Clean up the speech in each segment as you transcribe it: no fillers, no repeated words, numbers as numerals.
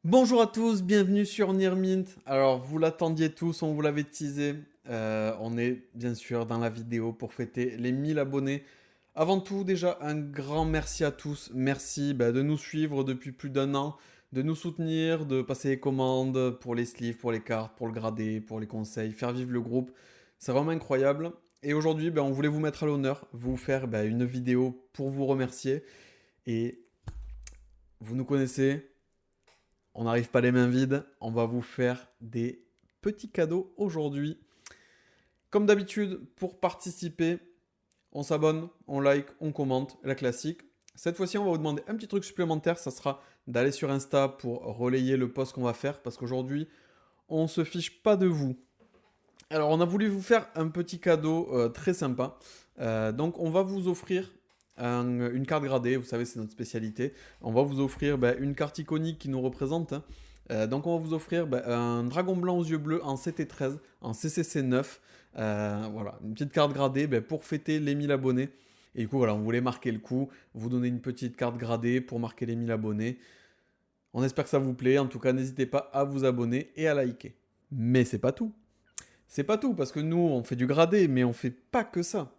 Bonjour à tous, bienvenue sur Nearmint. Alors, vous l'attendiez tous, on vous l'avait teasé. On est bien sûr dans la vidéo pour fêter les 1000 abonnés. Avant tout, déjà, un grand merci à tous. Merci de nous suivre depuis plus d'un an, de nous soutenir, de passer les commandes pour les sleeves, pour les cartes, pour le gradé, pour les conseils, faire vivre le groupe. C'est vraiment incroyable. Et aujourd'hui, on voulait vous mettre à l'honneur, vous faire une vidéo pour vous remercier. Et vous nous connaissez, on n'arrive pas les mains vides, on va vous faire des petits cadeaux aujourd'hui. Comme d'habitude, pour participer, on s'abonne, on like, on commente, la classique. Cette fois-ci, on va vous demander un petit truc supplémentaire, ça sera d'aller sur Insta pour relayer le post qu'on va faire, parce qu'aujourd'hui, on ne se fiche pas de vous. Alors, on a voulu vous faire un petit cadeau très sympa. Donc, on va vous offrir une carte gradée, vous savez, c'est notre spécialité. On va vous offrir une carte iconique qui nous représente, hein. Donc, on va vous offrir un dragon blanc aux yeux bleus en CT13, en CCC 9. Voilà, une petite carte gradée pour fêter les 1000 abonnés. Et du coup, voilà, on voulait marquer le coup, vous donner une petite carte gradée pour marquer les 1000 abonnés. On espère que ça vous plaît. En tout cas, n'hésitez pas à vous abonner et à liker. Mais c'est pas tout. C'est pas tout, parce que nous, on fait du gradé, mais on fait pas que ça.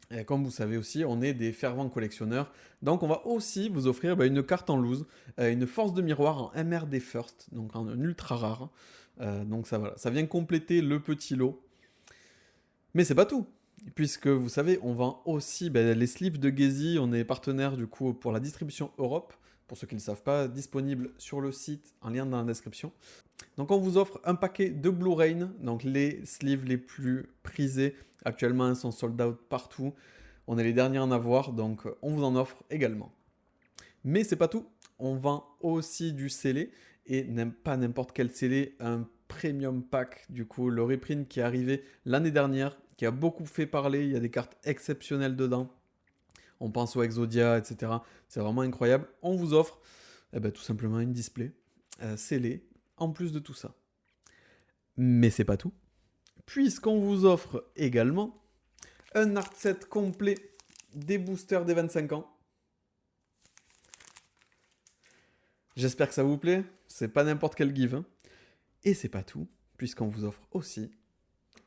Et comme vous savez aussi, on est des fervents collectionneurs. Donc, on va aussi vous offrir une carte en loose, une force de miroir en MRD First, donc en ultra rare. Donc, ça, voilà, ça vient compléter le petit lot. Mais c'est pas tout. Puisque vous savez, on vend aussi les sleeves de Gezi. On est partenaire du coup pour la distribution Europe. Pour ceux qui ne le savent pas, disponible sur le site, un lien dans la description. Donc on vous offre un paquet de Blue Rain, donc les sleeves les plus prisés. Actuellement, ils sont sold out partout. On est les derniers à en avoir, donc on vous en offre également. Mais c'est pas tout. On vend aussi du scellé, et pas n'importe quel scellé, un premium pack, du coup, le reprint qui est arrivé l'année dernière, qui a beaucoup fait parler. Il y a des cartes exceptionnelles dedans. On pense au Exodia, etc. C'est vraiment incroyable. On vous offre tout simplement une display scellée en plus de tout ça. Mais c'est pas tout, puisqu'on vous offre également un art set complet des boosters des 25 ans. J'espère que ça vous plaît, c'est pas n'importe quel give, hein. Et c'est pas tout, puisqu'on vous offre aussi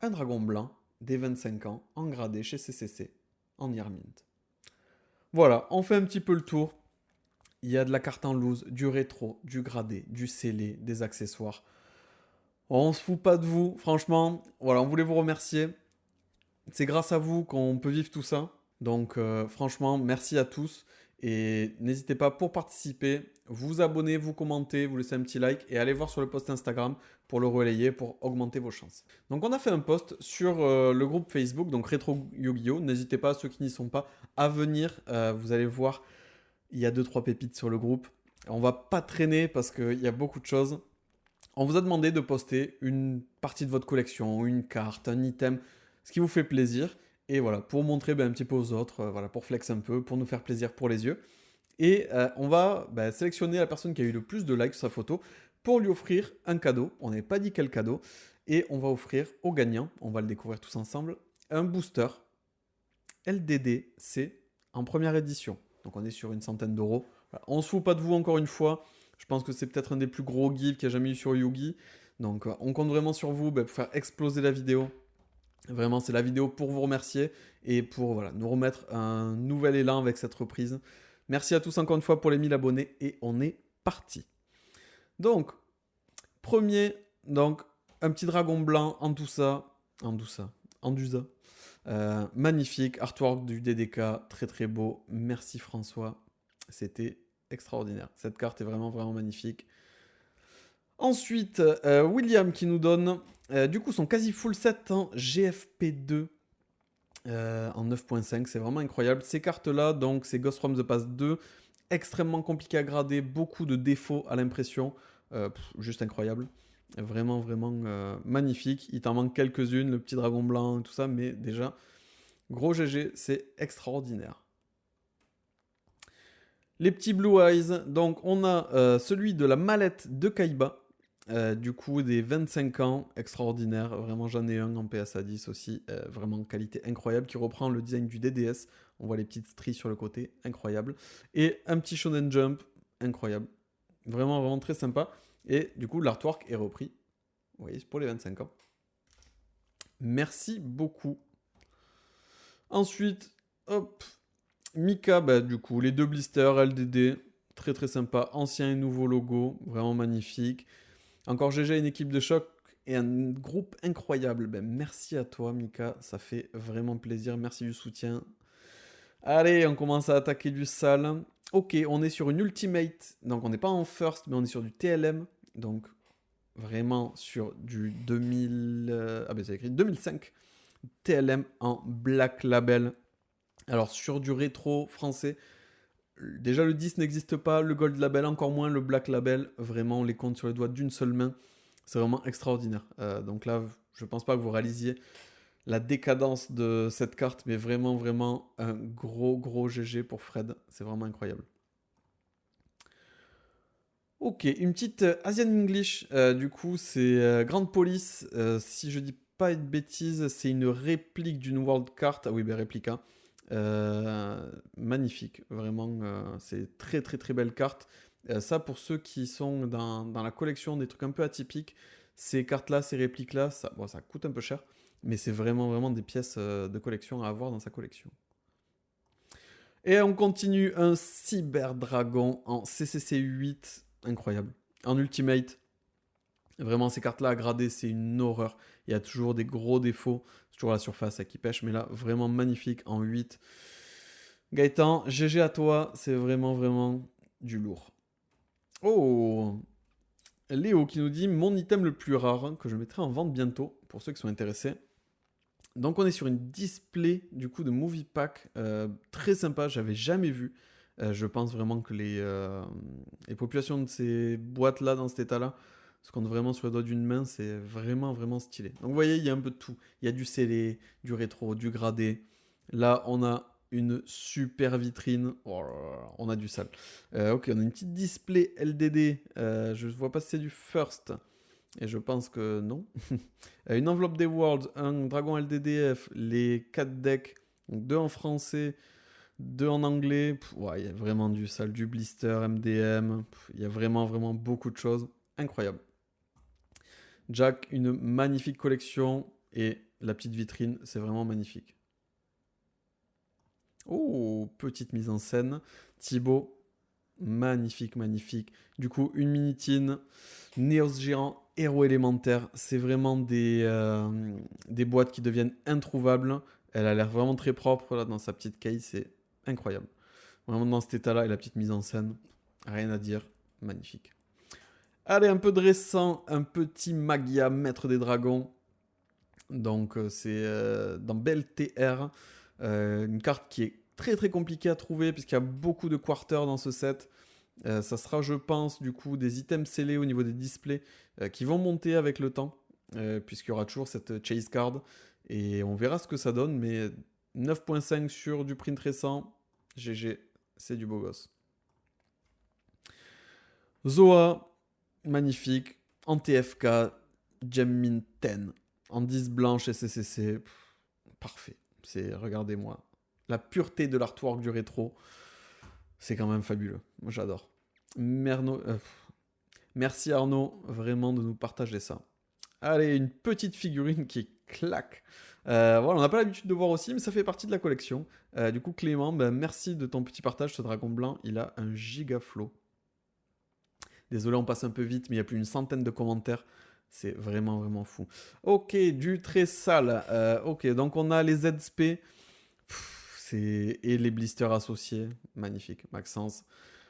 un dragon blanc des 25 ans en gradé chez CCC en Yearmint. Voilà, on fait un petit peu le tour. Il y a de la carte en loose, du rétro, du gradé, du scellé, des accessoires. On se fout pas de vous, franchement. Voilà, on voulait vous remercier. C'est grâce à vous qu'on peut vivre tout ça. Donc franchement, merci à tous. Et n'hésitez pas pour participer, vous abonner, vous commenter, vous laisser un petit like et allez voir sur le post Instagram pour le relayer, pour augmenter vos chances. Donc on a fait un post sur le groupe Facebook, donc Retro Yu-Gi-Oh! N'hésitez pas, ceux qui n'y sont pas, à venir. Vous allez voir, il y a 2-3 pépites sur le groupe. On va pas traîner parce qu'il y a beaucoup de choses. On vous a demandé de poster une partie de votre collection, une carte, un item, ce qui vous fait plaisir. Et voilà, pour montrer un petit peu aux autres, voilà, pour flex un peu, pour nous faire plaisir pour les yeux. Et on va sélectionner la personne qui a eu le plus de likes sur sa photo pour lui offrir un cadeau. On n'avait pas dit quel cadeau. Et on va offrir au gagnant, on va le découvrir tous ensemble, un booster LDDC en première édition. Donc on est sur une centaine d'euros. Voilà. On se fout pas de vous encore une fois. Je pense que c'est peut-être un des plus gros gives qu'il y a jamais eu sur Yugi. Donc on compte vraiment sur vous pour faire exploser la vidéo. Vraiment, c'est la vidéo pour vous remercier et pour voilà, nous remettre un nouvel élan avec cette reprise. Merci à tous encore une fois pour les 1000 abonnés et on est parti. Donc, premier, donc un petit dragon blanc en douça, en dusa. Magnifique, artwork du DDK, très très beau. Merci François, c'était extraordinaire. Cette carte est vraiment vraiment magnifique. Ensuite, William qui nous donne du coup son quasi full set en GFP2 en 9.5, c'est vraiment incroyable. Ces cartes-là, donc c'est Ghost from the Past 2, extrêmement compliqué à grader, beaucoup de défauts à l'impression, juste incroyable. Vraiment, vraiment magnifique. Il t'en manque quelques-unes, le petit dragon blanc et tout ça, mais déjà, gros GG, c'est extraordinaire. Les petits Blue Eyes, donc on a celui de la mallette de Kaiba, du coup des 25 ans, extraordinaire, vraiment j'en ai un en PSA 10 aussi, vraiment qualité incroyable, qui reprend le design du DDS, on voit les petites stries sur le côté, incroyable, et un petit Shonen Jump, incroyable, vraiment vraiment très sympa. Et du coup, l'artwork est repris. Vous voyez, c'est pour les 25 ans. Merci beaucoup. Ensuite, hop, Mika, bah, du coup, les deux blisters LDD, très très sympa, ancien et nouveau logo, vraiment magnifique. Encore GG, une équipe de choc et un groupe incroyable. Ben, merci à toi, Mika, ça fait vraiment plaisir, merci du soutien. Allez, on commence à attaquer du sale. Ok, on est sur une ultimate, donc on n'est pas en first, mais on est sur du TLM, donc vraiment sur du 2000... Ah ben c'est écrit 2005. TLM en Black Label. Alors sur du rétro français, déjà le 10 n'existe pas, le Gold Label encore moins, le Black Label, vraiment on les compte sur les doigts d'une seule main. C'est vraiment extraordinaire. Donc là, je pense pas que vous réalisiez la décadence de cette carte, mais vraiment, vraiment un gros GG pour Fred. C'est vraiment incroyable. Ok, une petite Asian English, du coup, c'est Grande Police. Si je dis pas une bêtise, c'est une réplique d'une World Card. Ah oui, ben réplique, hein. Magnifique, vraiment, c'est très belle carte. Ça, pour ceux qui sont dans la collection des trucs un peu atypiques, ces cartes-là, ces répliques-là, ça, bon, ça coûte un peu cher, mais c'est vraiment des pièces de collection à avoir dans sa collection. Et on continue un Cyber Dragon en CCC 8, incroyable. En Ultimate, vraiment ces cartes-là à grader, c'est une horreur. Il y a toujours des gros défauts, c'est toujours la surface qui pêche, mais là, vraiment magnifique en 8. Gaëtan, GG à toi, c'est vraiment du lourd. Oh, Léo qui nous dit mon item le plus rare, que je mettrai en vente bientôt, pour ceux qui sont intéressés. Donc on est sur une display du coup de Movie Pack, très sympa, j'avais jamais vu. Je pense vraiment que les populations de ces boîtes là, dans cet état là, se comptent vraiment sur les doigts d'une main, c'est vraiment stylé. Donc vous voyez, il y a un peu de tout. Il y a du scellé, du rétro, du gradé. Là on a une super vitrine. Oh là là, on a du sale. Ok, on a une petite display LDD. Je ne vois pas si c'est du first. Et je pense que non. Une enveloppe des Worlds, un dragon LDDF, les 4 decks, 2 en français, 2 en anglais. Ouais, il y a vraiment du sale, du blister, MDM. Il y a vraiment beaucoup de choses. Incroyable. Jack, une magnifique collection. Et la petite vitrine, c'est vraiment magnifique. Oh, petite mise en scène. Thibaut, magnifique. Du coup, une minitine, Néos géant, héros élémentaire. C'est vraiment des boîtes qui deviennent introuvables. Elle a l'air vraiment très propre là dans sa petite case, c'est incroyable. Vraiment dans cet état-là et la petite mise en scène, rien à dire, magnifique. Allez, un peu de récent, un petit Magia, maître des dragons. Donc c'est dans BLTR, une carte qui est très compliquée à trouver puisqu'il y a beaucoup de quarters dans ce set. Ça sera, je pense, du coup, des items scellés au niveau des displays qui vont monter avec le temps, puisqu'il y aura toujours cette chase card. Et on verra ce que ça donne, mais 9.5 sur du print récent, GG, c'est du beau gosse. Zoa, magnifique, en TFK, Gemmin 10, en 10 blanche SCCC, parfait. Regardez-moi, la pureté de l'artwork du rétro, c'est quand même fabuleux. Moi, j'adore. Merci Arnaud, vraiment de nous partager ça. Allez, une petite figurine qui claque. Voilà, on n'a pas l'habitude de voir aussi, mais ça fait partie de la collection. Du coup, Clément, ben, merci de ton petit partage. Ce dragon blanc, il a un giga flow. Désolé, on passe un peu vite, mais il y a plus d'une centaine de commentaires. C'est vraiment fou. Ok, du très sale. Ok, donc on a les ZSP et les blisters associés. Magnifique, Maxence.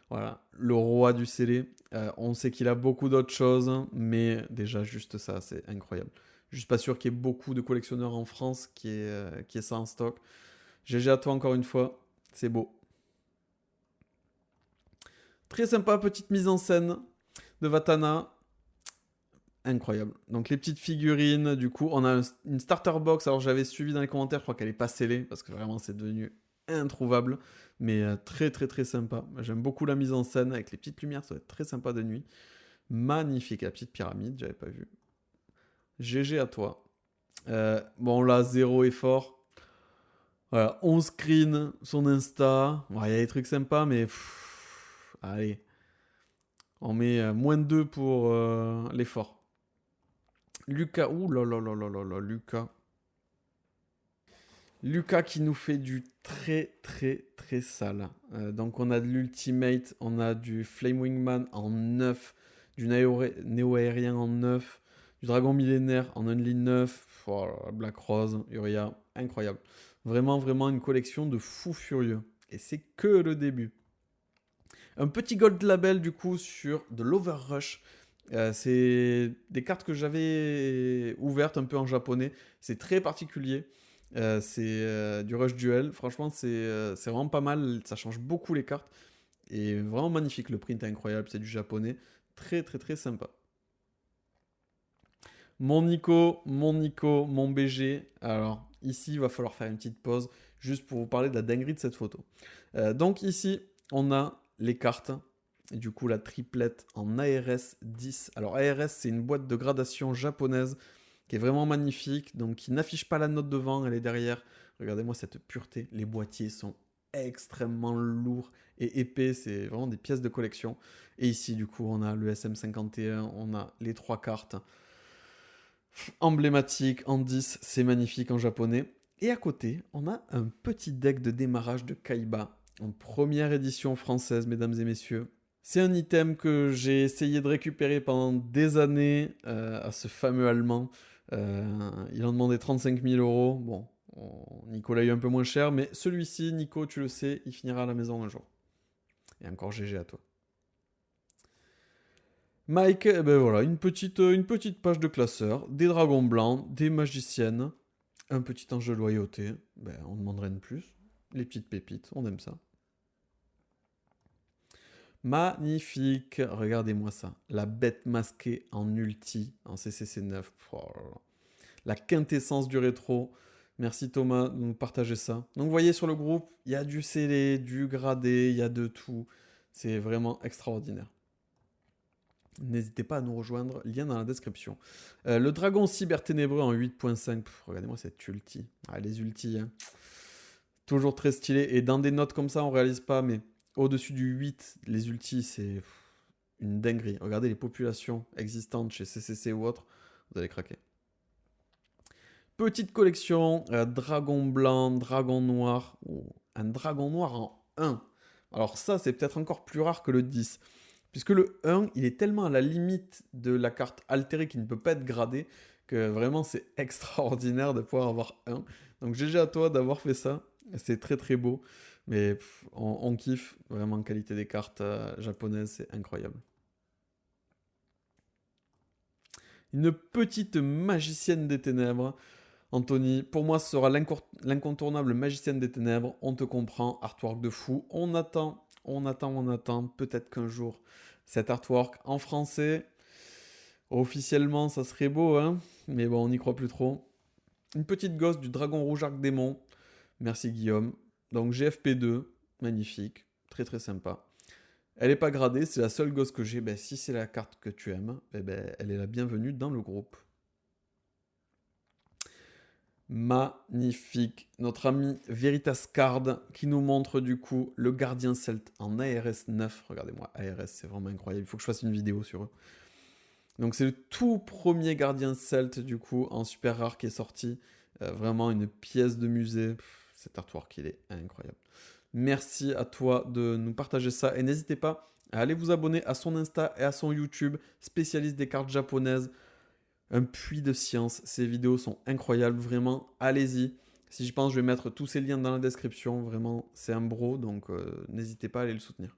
Voilà, le roi du scellé. On sait qu'il a beaucoup d'autres choses, mais déjà juste ça, c'est incroyable. Je suis pas sûr qu'il y ait beaucoup de collectionneurs en France qui aient ça en stock. GG à toi encore une fois, c'est beau. Très sympa, petite mise en scène de Vatana. Incroyable. Donc les petites figurines, du coup, on a une starter box. Alors j'avais suivi dans les commentaires, je crois qu'elle est pas scellée, parce que vraiment c'est devenu introuvable. Mais très sympa. J'aime beaucoup la mise en scène avec les petites lumières, ça va être très sympa de nuit. Magnifique, la petite pyramide, j'avais pas vu. GG à toi. Bon là, zéro effort. Voilà, on screen son Insta. Il y a des trucs sympas, mais allez. On met -2 pour l'effort. Lucas, ouh là là là là là là, Lucas. Lucas qui nous fait du très très très sale. Donc on a de l'Ultimate, on a du Flame Wingman en 9, du Néo-Aérien en 9, du Dragon Millénaire en Only 9, oh, Black Rose, Uria, incroyable. Vraiment vraiment une collection de fous furieux. Et c'est que le début. Un petit gold label du coup sur de l'Overrush. C'est des cartes que j'avais ouvertes un peu en japonais. C'est très particulier. C'est du Rush Duel. Franchement, c'est vraiment pas mal. Ça change beaucoup les cartes. Et vraiment magnifique. Le print est incroyable. C'est du japonais. Très, très, très sympa. Mon Nico, mon BG. Alors, ici, il va falloir faire une petite pause juste pour vous parler de la dinguerie de cette photo. Donc, ici, on a les cartes. Et du coup, la triplette en ARS 10. Alors, ARS, c'est une boîte de gradation japonaise qui est vraiment magnifique, donc qui n'affiche pas la note devant, elle est derrière. Regardez-moi cette pureté, les boîtiers sont extrêmement lourds et épais, c'est vraiment des pièces de collection. Et ici, du coup, on a le SM51, on a les 3 cartes emblématiques en 10, c'est magnifique en japonais. Et à côté, on a un petit deck de démarrage de Kaiba, en première édition française, mesdames et messieurs. C'est un item que j'ai essayé de récupérer pendant des années à ce fameux Allemand. Il en demandait 35 000 euros. Bon, Nicolas est un peu moins cher, mais celui-ci, Nico, tu le sais, il finira à la maison un jour. Et encore GG à toi. Mike, eh ben voilà, une petite page de classeur, des dragons blancs, des magiciennes, un petit ange de loyauté. Ben, on demanderait de plus. Les petites pépites, on aime ça. Magnifique, regardez-moi ça. La bête masquée en ulti, en CCC 9. Oh là là. La quintessence du rétro. Merci Thomas de nous partager ça. Donc vous voyez sur le groupe, il y a du scellé, du gradé, il y a de tout. C'est vraiment extraordinaire. N'hésitez pas à nous rejoindre, lien dans la description. Le dragon cyberténébreux en 8.5. Regardez-moi cette ulti. Ah, les ultis, hein. Toujours très stylé. Et dans des notes comme ça, on réalise pas, mais au-dessus du 8, les ultis, c'est une dinguerie. Regardez les populations existantes chez CCC ou autre, vous allez craquer. Petite collection, dragon blanc, dragon noir, un dragon noir en 1. Alors ça, c'est peut-être encore plus rare que le 10. Puisque le 1, il est tellement à la limite de la carte altérée qui ne peut pas être gradée, que vraiment c'est extraordinaire de pouvoir avoir 1. Donc GG à toi d'avoir fait ça, c'est très très beau. Mais on kiffe, vraiment qualité des cartes japonaises, c'est incroyable. Une petite magicienne des ténèbres. Anthony, pour moi, ce sera l'incontournable magicienne des ténèbres. On te comprend, artwork de fou. On attend, on attend, on attend. Peut-être qu'un jour, cet artwork en français, officiellement, ça serait beau, hein. Mais bon, on n'y croit plus trop. Une petite gosse du dragon rouge arc démon. Merci Guillaume. Donc GFP2, magnifique, très très sympa. Elle n'est pas gradée, c'est la seule gosse que j'ai. Ben, si c'est la carte que tu aimes, ben, elle est la bienvenue dans le groupe. Magnifique. Notre ami Veritas Card qui nous montre du coup le gardien celte en ARS 9. Regardez-moi, ARS, c'est vraiment incroyable. Il faut que je fasse une vidéo sur eux. Donc c'est le tout premier gardien celte du coup en super rare qui est sorti. Vraiment une pièce de musée. Cet artwork, il est incroyable. Merci à toi de nous partager ça. Et n'hésitez pas à aller vous abonner à son Insta et à son YouTube, spécialiste des cartes japonaises. Un puits de science. Ces vidéos sont incroyables, vraiment. Allez-y. Si je pense, je vais mettre tous ces liens dans la description. Vraiment, c'est un bro, donc n'hésitez pas à aller le soutenir.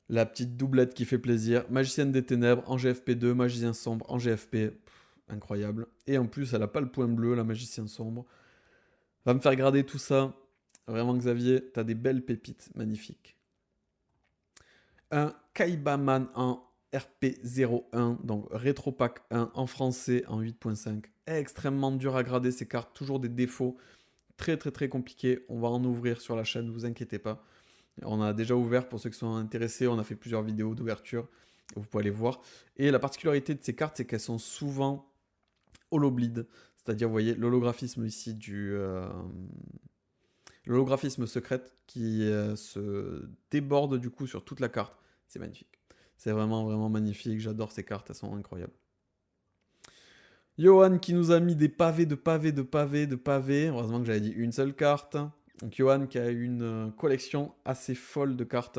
La petite doublette qui fait plaisir. Magicienne des ténèbres en GFP2, magicien sombre en GFP. Incroyable. Et en plus, elle n'a pas le point bleu, la magicienne sombre. Va me faire grader tout ça. Vraiment, Xavier, t'as des belles pépites. Magnifiques. Un Kaibaman en RP01, donc Retro Pack 1 en français en 8.5. Extrêmement dur à grader ces cartes, toujours des défauts. Très très très compliqué. On va en ouvrir sur la chaîne, ne vous inquiétez pas. On a déjà ouvert pour ceux qui sont intéressés, on a fait plusieurs vidéos d'ouverture, vous pouvez aller voir. Et la particularité de ces cartes, c'est qu'elles sont souvent holobled, c'est-à-dire, vous voyez, l'holographisme ici l'holographisme secrète qui se déborde du coup sur toute la carte. C'est magnifique. C'est vraiment, vraiment magnifique. J'adore ces cartes, elles sont incroyables. Johan qui nous a mis des pavés de pavés de pavés de pavés. Heureusement que j'avais dit une seule carte. Donc Johan qui a une collection assez folle de cartes.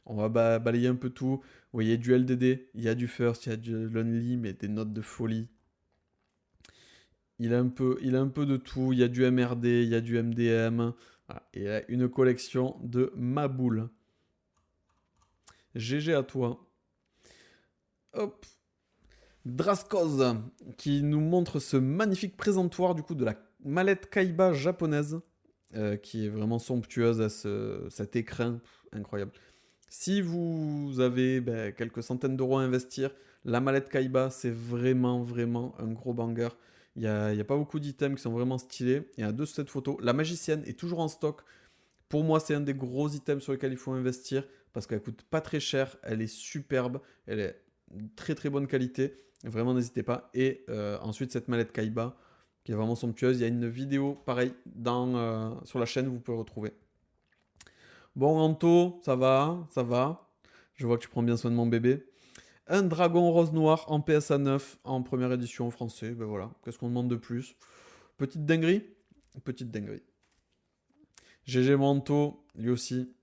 On va balayer un peu tout. Vous voyez du LDD, il y a du First, il y a du Lonely, mais des notes de folie. Il a un peu de tout. Il y a du MRD, il y a du MDM. Voilà. Et il a une collection de Maboule. GG à toi. Hop. Draskoz qui nous montre ce magnifique présentoir du coup de la mallette Kaiba japonaise qui est vraiment somptueuse à cet écrin incroyable. Si vous avez quelques centaines d'euros à investir, la mallette Kaiba c'est vraiment vraiment un gros banger. Il n'y a pas beaucoup d'items qui sont vraiment stylés. Il y a deux de cette photo. La magicienne est toujours en stock. Pour moi, c'est un des gros items sur lesquels il faut investir parce qu'elle coûte pas très cher. Elle est superbe. Elle est très très bonne qualité. Vraiment, n'hésitez pas. Et ensuite, cette mallette Kaiba qui est vraiment somptueuse. Il y a une vidéo pareil sur la chaîne, vous pouvez retrouver. Bon, Anto, ça va, ça va. Je vois que tu prends bien soin de mon bébé. Un dragon rose noir en PSA 9 en première édition en français. Ben voilà, qu'est-ce qu'on demande de plus? Petite dinguerie? Petite dinguerie. GG Manto, lui aussi.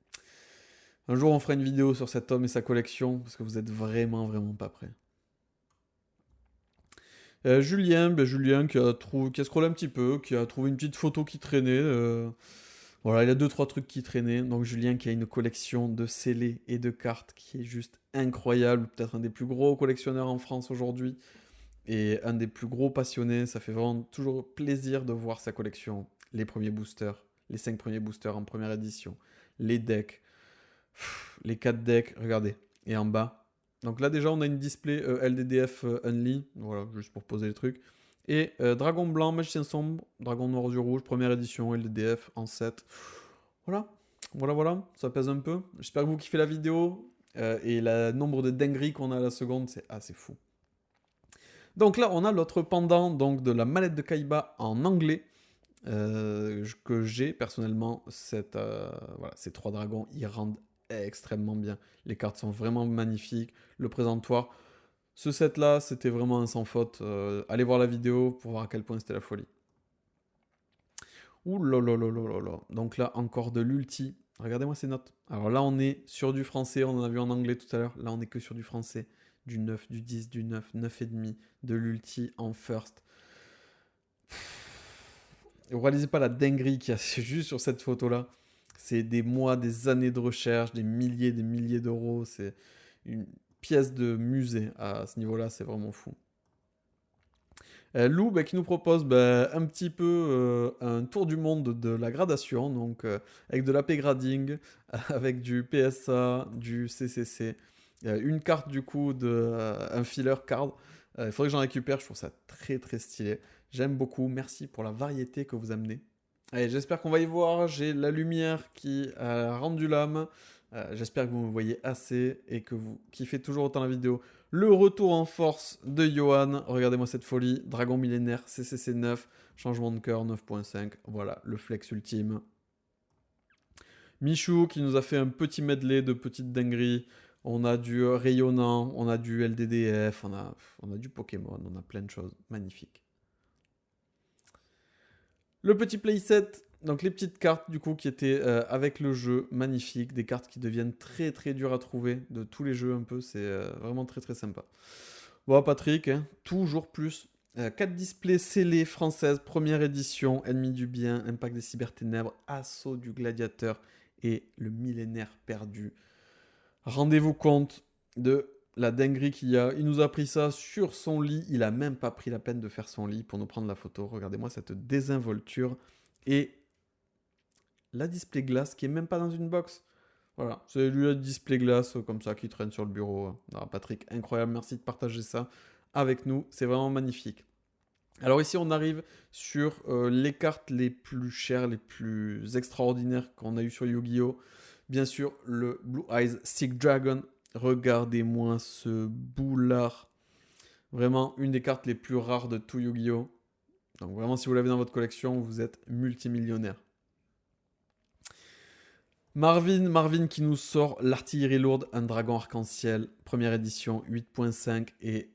Un jour, on fera une vidéo sur cet homme et sa collection parce que vous êtes vraiment, vraiment pas prêts. Julien qui a scrollé un petit peu, qui a trouvé une petite photo qui traînait. Voilà, il y a 2-3 trucs qui traînaient. Donc Julien qui a une collection de scellés et de cartes qui est juste incroyable. Peut-être un des plus gros collectionneurs en France aujourd'hui. Et un des plus gros passionnés. Ça fait vraiment toujours plaisir de voir sa collection. Les premiers boosters, les 5 premiers boosters en première édition. Les decks, les 4 decks, regardez. Et en bas, donc là déjà on a une display LDDF Unli, voilà, juste pour poser les trucs. Et Dragon Blanc, Magicien Sombre, Dragon Noir aux yeux rouges, première édition LDDF en 7. Voilà, voilà, ça pèse un peu. J'espère que vous kiffez la vidéo. Et le nombre de dingueries qu'on a à la seconde, c'est assez fou. Donc là on a l'autre pendant donc, de la mallette de Kaiba en anglais. Que j'ai personnellement, ces 3 dragons, ils rendent extrêmement bien. Les cartes sont vraiment magnifiques. Le présentoir, ce set là, c'était vraiment un sans faute. Allez voir la vidéo pour voir à quel point c'était la folie. Ouh là là là là là là. Donc là, encore de l'ulti. Regardez-moi ces notes. Alors là, on est sur du français. On en a vu en anglais tout à l'heure. Là, on est que sur du français. Du 9, du 10, du 9, 9,5. De l'ulti en first. Vous réalisez pas la dinguerie qu'il y a juste sur cette photo-là. C'est des mois, des années de recherche, des milliers d'euros. C'est une pièce de musée à ce niveau-là. C'est vraiment fou. Lou qui nous propose un petit peu un tour du monde de la gradation, donc avec de l'AP grading, avec du PSA, du CCC, une carte du coup un filler card. Il faudrait que j'en récupère, je trouve ça très très stylé. J'aime beaucoup, merci pour la variété que vous amenez. Allez, j'espère qu'on va y voir, j'ai la lumière qui a rendu l'âme. J'espère que vous me voyez assez et que vous kiffez toujours autant la vidéo. Le retour en force de Johan. Regardez-moi cette folie. Dragon millénaire, CCC 9, changement de cœur 9.5. Voilà, le flex ultime. Michou qui nous a fait un petit medley de petites dingueries. On a du rayonnant, on a du LDDF, on a du Pokémon, on a plein de choses magnifiques. Le petit playset, donc les petites cartes du coup qui étaient avec le jeu, magnifiques, des cartes qui deviennent très très dures à trouver de tous les jeux un peu, c'est vraiment très très sympa. Bon Patrick, hein, toujours plus. 4 displays scellés françaises, première édition, Ennemi du bien, Impact des cyberténèbres, Assaut du gladiateur et le millénaire perdu. Rendez-vous compte de la dinguerie qu'il y a. Il nous a pris ça sur son lit. Il a même pas pris la peine de faire son lit pour nous prendre la photo. Regardez-moi cette désinvolture. Et la display glace qui est même pas dans une box. Voilà, c'est lui le display glace comme ça qui traîne sur le bureau. Alors, Patrick, incroyable. Merci de partager ça avec nous. C'est vraiment magnifique. Alors ici, on arrive sur les cartes les plus chères, les plus extraordinaires qu'on a eu sur Yu-Gi-Oh! Bien sûr, le Blue Eyes Sick Dragon. Regardez-moi ce boulard. Vraiment, une des cartes les plus rares de tout Yu-Gi-Oh! Donc vraiment, si vous l'avez dans votre collection, vous êtes multimillionnaire. Marvin qui nous sort l'artillerie lourde, un dragon arc-en-ciel, première édition 8.5 et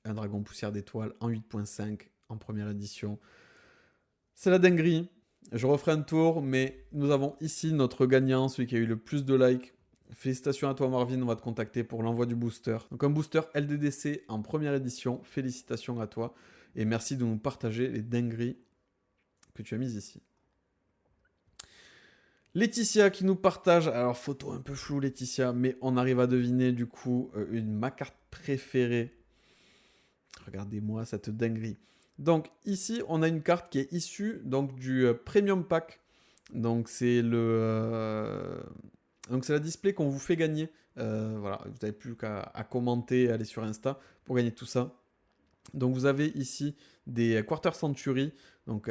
un dragon poussière d'étoile en 8.5 en première édition. C'est la dinguerie. Je referai un tour, mais nous avons ici notre gagnant, celui qui a eu le plus de likes. Félicitations à toi Marvin, on va te contacter pour l'envoi du booster. Donc un booster LDDC en première édition, félicitations à toi. Et merci de nous partager les dingueries que tu as mises ici. Laetitia qui nous partage, alors photo un peu floue Laetitia, mais on arrive à deviner du coup ma carte préférée. Regardez-moi cette dinguerie. Donc ici on a une carte qui est issue donc, du Premium Pack. Donc c'est c'est la display qu'on vous fait gagner. Voilà, vous n'avez plus qu'à commenter, aller sur Insta pour gagner tout ça. Donc vous avez ici des Quarter Century. Donc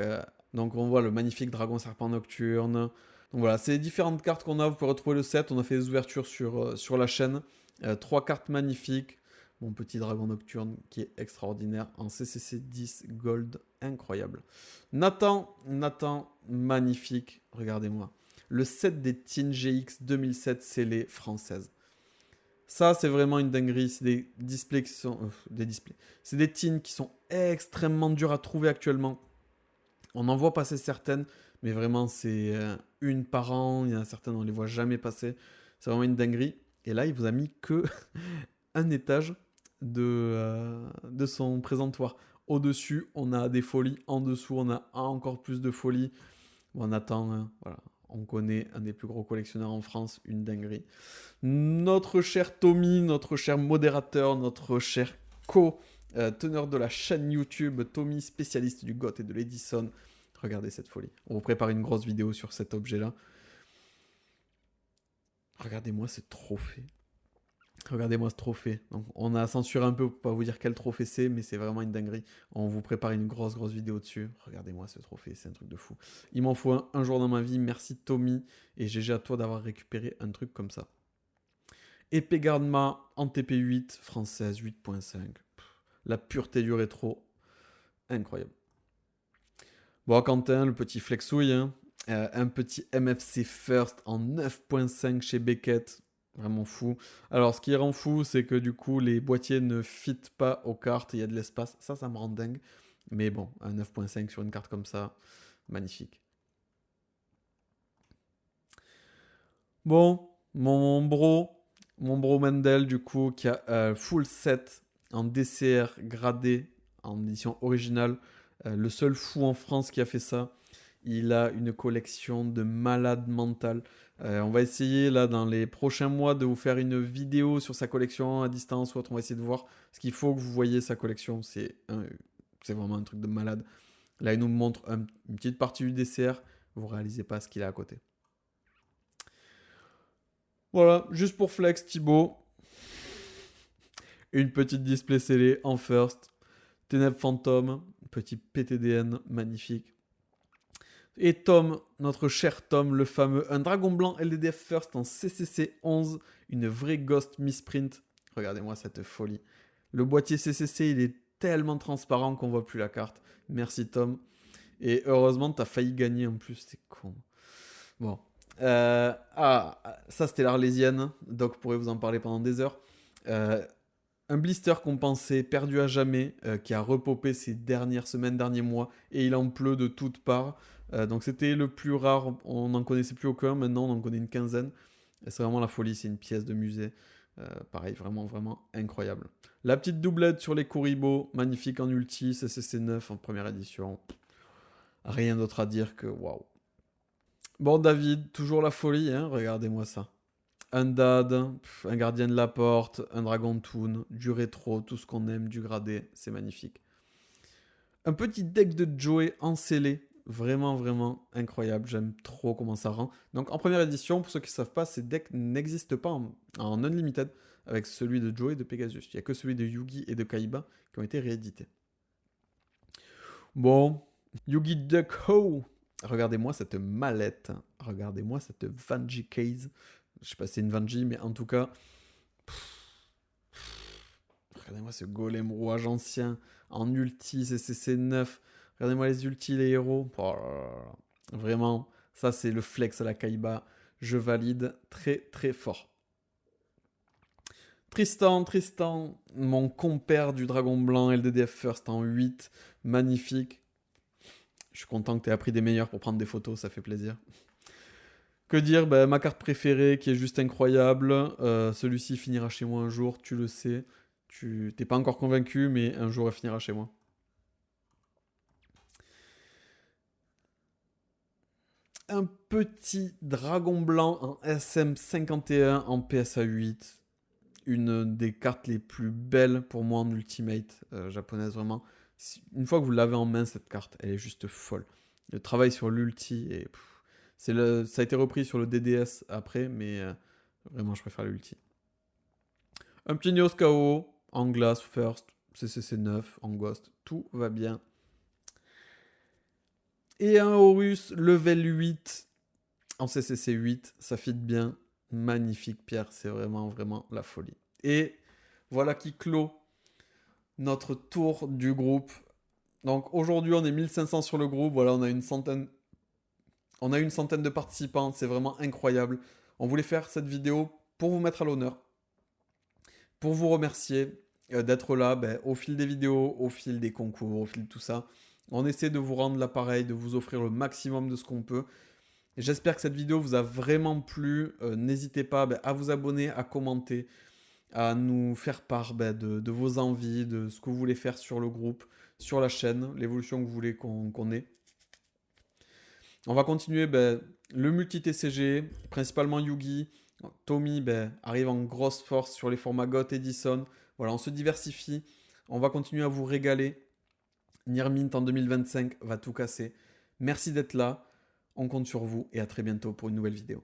on voit le magnifique dragon serpent nocturne. Donc voilà, c'est les différentes cartes qu'on a. Vous pouvez retrouver le set. On a fait des ouvertures sur la chaîne. 3 cartes magnifiques. Mon petit dragon nocturne qui est extraordinaire en CCC 10 Gold. Incroyable. Nathan, magnifique. Regardez-moi. Le set des Teen GX 2007 scellé française. Ça, c'est vraiment une dinguerie. C'est des displays qui sont... des displays. C'est des teens qui sont extrêmement durs à trouver actuellement. On en voit passer certaines, mais vraiment, c'est une par an. Il y en a certaines, on ne les voit jamais passer. C'est vraiment une dinguerie. Et là, il vous a mis que un étage de son présentoir. Au-dessus, on a des folies. En dessous, on a encore plus de folies. On attend, hein, voilà. On connaît un des plus gros collectionneurs en France, une dinguerie. Notre cher Tommy, notre cher modérateur, notre cher co-teneur de la chaîne YouTube, Tommy, spécialiste du GOT et de l'Edison. Regardez cette folie. On vous prépare une grosse vidéo sur cet objet-là. Regardez-moi ce trophée. Regardez-moi ce trophée. Donc, on a censuré un peu pour pas vous dire quel trophée c'est, mais c'est vraiment une dinguerie. On vous prépare une grosse vidéo dessus. Regardez-moi ce trophée, c'est un truc de fou. Il m'en faut un jour dans ma vie. Merci Tommy et GG à toi d'avoir récupéré un truc comme ça. Épée Gardma en TP8, française 8.5. La pureté du rétro. Incroyable. Bon, Quentin, le petit flexouille. Hein. Un petit MFC First en 9.5 chez Beckett. Vraiment fou. Alors, ce qui rend fou, c'est que du coup, les boîtiers ne fitent pas aux cartes. Il y a de l'espace. Ça me rend dingue. Mais bon, un 9.5 sur une carte comme ça, magnifique. Bon, mon bro Mendel, du coup, qui a full set en DCR gradé en édition originale. Le seul fou en France qui a fait ça. Il a une collection de malades mentales. On va essayer là dans les prochains mois de vous faire une vidéo sur sa collection à distance ou autre. On va essayer de voir ce qu'il faut que vous voyez sa collection. C'est vraiment un truc de malade. Là, il nous montre une petite partie du DCR. Vous réalisez pas ce qu'il a à côté. Voilà, juste pour flex, Thibaut. Une petite display scellée en first. Ténèbres Phantom, petit PTDN magnifique. Et Tom, notre cher Tom, le fameux, un dragon blanc LDDF First en CCC 11, une vraie Ghost Misprint. Regardez-moi cette folie. Le boîtier CCC, il est tellement transparent qu'on voit plus la carte. Merci Tom. Et heureusement, t'as failli gagner en plus, c'est con. Bon. Ça c'était l'Arlésienne. Doc pourrait vous en parler pendant des heures. Un blister qu'on pensait perdu à jamais, qui a repopé ces dernières semaines, derniers mois, et il en pleut de toutes parts. Donc c'était le plus rare, on n'en connaissait plus aucun, maintenant on en connaît une quinzaine. Et c'est vraiment la folie, c'est une pièce de musée. Pareil, vraiment incroyable. La petite doublette sur les Kuribo, magnifique en ulti, CCC 9 en première édition. Rien d'autre à dire que waouh. Bon David, toujours la folie, hein, regardez-moi ça. Un dad, un gardien de la porte, un dragon toon, du rétro, tout ce qu'on aime, du gradé, c'est magnifique. Un petit deck de Joey encellé, vraiment incroyable, j'aime trop comment ça rend. Donc en première édition, pour ceux qui ne savent pas, ces decks n'existent pas en Unlimited, avec celui de Joey et de Pegasus. Il n'y a que celui de Yugi et de Kaiba qui ont été réédités. Bon, Yugi Duck Ho, regardez-moi cette mallette, regardez-moi cette Vanji case. Je sais pas si c'est une Vanji, mais en tout cas, regardez-moi ce golem rouage ancien en ulti, CCC 9. Regardez-moi les ultis, les héros. Oh là là là. Vraiment, ça c'est le flex à la Kaiba. Je valide très très fort. Tristan, mon compère du Dragon Blanc, LDDF First en 8, magnifique. Je suis content que tu aies appris des meilleurs pour prendre des photos, ça fait plaisir. Que dire, ma carte préférée qui est juste incroyable, celui-ci finira chez moi un jour, tu le sais. Tu t'es pas encore convaincu, mais un jour elle finira chez moi. Un petit Dragon Blanc en SM51 en PSA 8. Une des cartes les plus belles pour moi en Ultimate japonaise, vraiment. Une fois que vous l'avez en main, cette carte, elle est juste folle. Le travail sur l'ulti, ça a été repris sur le DDS après, mais vraiment, je préfère l'ulti. Un petit Neos KO en glace first, CCC 9 en ghost, tout va bien. Et un Horus level 8 en CCC 8, ça fit bien. Magnifique Pierre, c'est vraiment la folie. Et voilà qui clôt notre tour du groupe. Donc aujourd'hui on est 1500 sur le groupe, voilà on a une centaine de participants, c'est vraiment incroyable. On voulait faire cette vidéo pour vous mettre à l'honneur, pour vous remercier d'être là au fil des vidéos, au fil des concours, au fil de tout ça. On essaie de vous rendre l'appareil, de vous offrir le maximum de ce qu'on peut. J'espère que cette vidéo vous a vraiment plu. N'hésitez pas à vous abonner, à commenter, à nous faire part de vos envies, de ce que vous voulez faire sur le groupe, sur la chaîne, l'évolution que vous voulez qu'on ait. On va continuer le multi-TCG, principalement Yugi. Tommy arrive en grosse force sur les formats GOT Edison. Voilà, on se diversifie. On va continuer à vous régaler. Nirmint en 2025 va tout casser. Merci d'être là. On compte sur vous et à très bientôt pour une nouvelle vidéo.